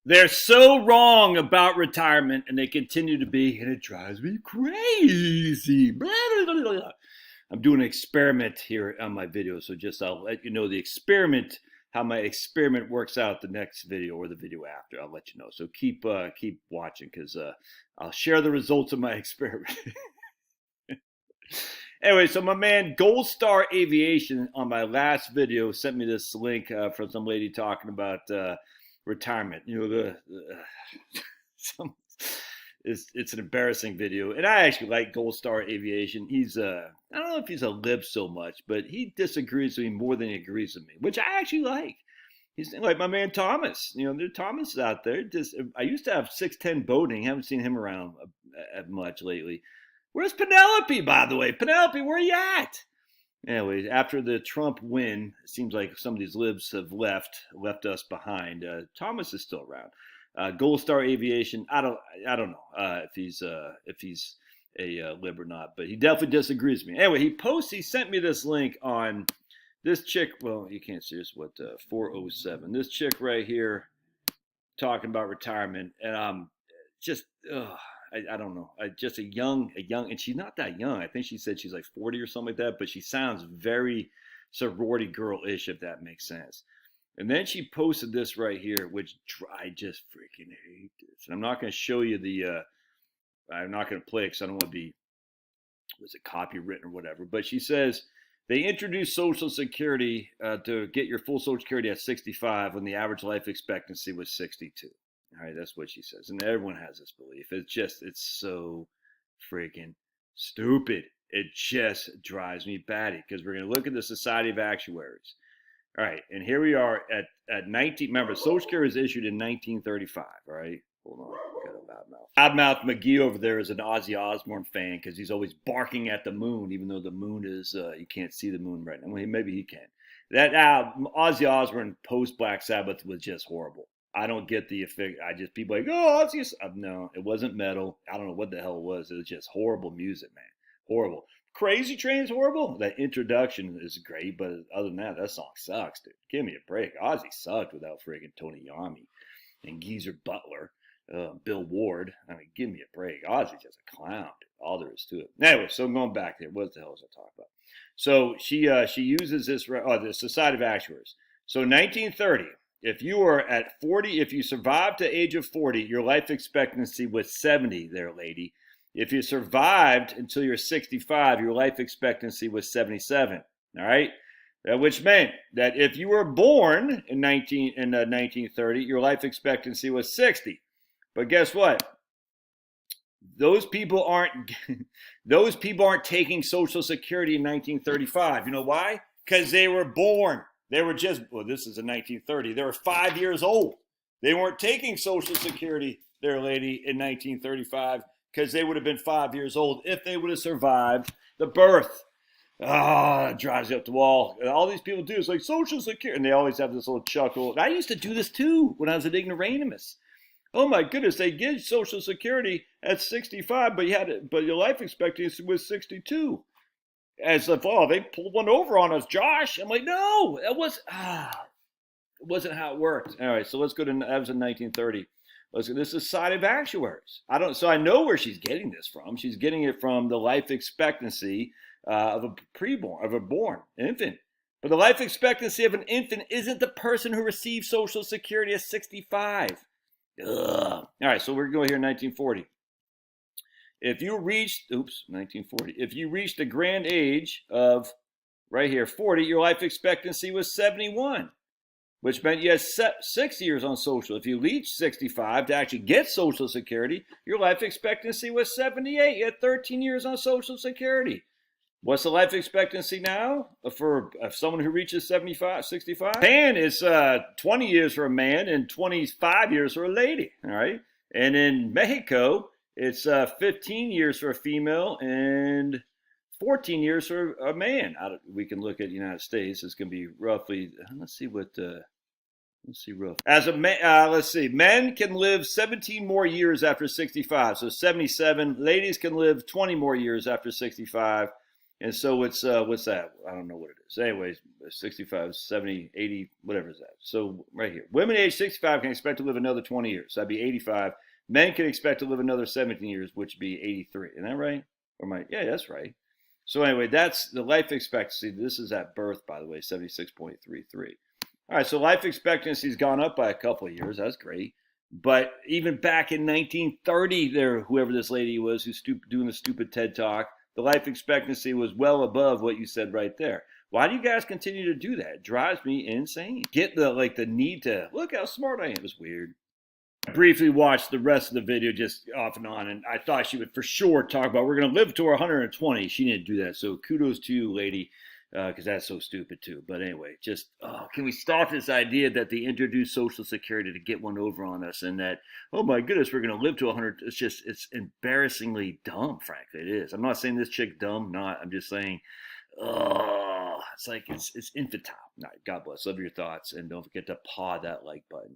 They're so wrong about retirement, and they continue to be, and it drives me crazy. Blah, blah, blah, blah. I'm doing an experiment here on my video, so just I'll let you know the experiment, how my experiment works out the next video or the video after. I'll let you know. So keep watching because I'll share the results of my experiment. Anyway, so my man Gold Star Aviation on my last video sent me this link from some lady talking about retirement. You know, some, it's an embarrassing video, and I actually like Gold Star Aviation. He's I don't know if he's a lib so much, but he disagrees with me more than he agrees with me, which I actually like. He's like my man Thomas. You know, there are Thomas out there. Just I used to have 610 boating. Haven't seen him around much lately. Where's Penelope, by the way? Penelope, where are you at? Anyway, after the Trump win, it seems like some of these libs have left us behind. Thomas is still around. Gold Star Aviation, I don't know if he's a lib or not, but he definitely disagrees with me. Anyway, he sent me this link on this chick. Well, you can't see this. 407. This chick right here talking about retirement, and I'm just. I don't know. Just a young, and she's not that young. I think she said she's like 40 or something like that, but she sounds very sorority girl-ish, if that makes sense. And then she posted this right here, which I just freaking hate this. And I'm not going to show you I'm not going to play it because I don't want to be, was it copywritten or whatever. But she says, they introduced Social Security to get your full Social Security at 65 when the average life expectancy was 62. All right, that's what she says. And everyone has this belief. It's so freaking stupid. It just drives me batty because we're going to look at the Society of Actuaries. All right, and here we are at 19. Remember, Social Security was issued in 1935, all right? Hold on, got a loudmouth. Loudmouth McGee over there is an Ozzy Osbourne fan because he's always barking at the moon, even though the moon is, you can't see the moon right now. Well, maybe he can. That Ozzy Osbourne post-Black Sabbath was just horrible. I don't get the effect. People like, oh, Ozzy. No, it wasn't metal. I don't know what the hell it was. It was just horrible music, man. Horrible. Crazy Train's horrible. That introduction is great, but other than that song sucks, dude. Give me a break. Ozzy sucked without freaking Tony Iommi and Geezer Butler, Bill Ward. I mean, give me a break. Ozzy's just a clown, dude. All there is to it. Anyway, so going back there, what the hell was I talking about? So she uses this. The Society of Actuaries. So 1930. If you are at 40, if you survived to age of 40, your life expectancy was 70 there, lady. If you survived until you're 65, your life expectancy was 77. All right? Which meant that if you were born in 1930, your life expectancy was 60. But guess what? Those people aren't taking Social Security in 1935. You know why? Because they were born. They were this is in 1930. They were 5 years old. They weren't taking Social Security, there, lady, in 1935 because they would have been 5 years old if they would have survived the birth. It drives you up the wall. And all these people do is like Social Security, and they always have this little chuckle. And I used to do this too when I was an ignoramus. Oh my goodness, they give Social Security at 65, but your life expectancy was 62. As if, they pulled one over on us, Josh. I'm like, no, it wasn't how it worked. All right, so let's go to, that was in 1930. This is Society of Actuaries. I know where she's getting this from. She's getting it from the life expectancy of a born infant. But the life expectancy of an infant isn't the person who receives Social Security at 65. Ugh. All right, so we're going here in 1940. If you reached the grand age of, right here, 40, your life expectancy was 71, which meant you had 6 years on social. If you reached 65 to actually get Social Security, your life expectancy was 78. You had 13 years on Social Security. What's the life expectancy now for someone who reaches 65? Japan is 20 years for a man and 25 years for a lady, all right? And in Mexico, it's 15 years for a female and 14 years for a man. We can look at the United States. It's going to be roughly, let's see rough. As a man, let's see. Men can live 17 more years after 65, so 77. Ladies can live 20 more years after 65. And so it's what's that? I don't know what it is. Anyways, 65, 70, 80, whatever is that. So right here, women age 65 can expect to live another 20 years. So that'd be 85. Men can expect to live another 17 years, which would be 83. Isn't that right? Or my yeah, that's right. So anyway, that's the life expectancy. This is at birth, by the way, 76.33. All right, so life expectancy's gone up by a couple of years. That's great. But even back in 1930, there, whoever this lady was who's doing the stupid TED talk, the life expectancy was well above what you said right there. Why do you guys continue to do that? It drives me insane. Get the need to look how smart I am. It's weird. I briefly watched the rest of the video just off and on, and I thought she would for sure talk about we're going to live to 120. She didn't do that, so kudos to you, lady, because that's so stupid too. But anyway, just can we stop this idea that they introduced Social Security to get one over on us, and that oh my goodness, we're going to live to 100? It's embarrassingly dumb. Frankly, it is. I'm not saying this chick dumb, not. I'm just saying, it's like it's infantile. All right, God bless. Love your thoughts, and don't forget to paw that like button.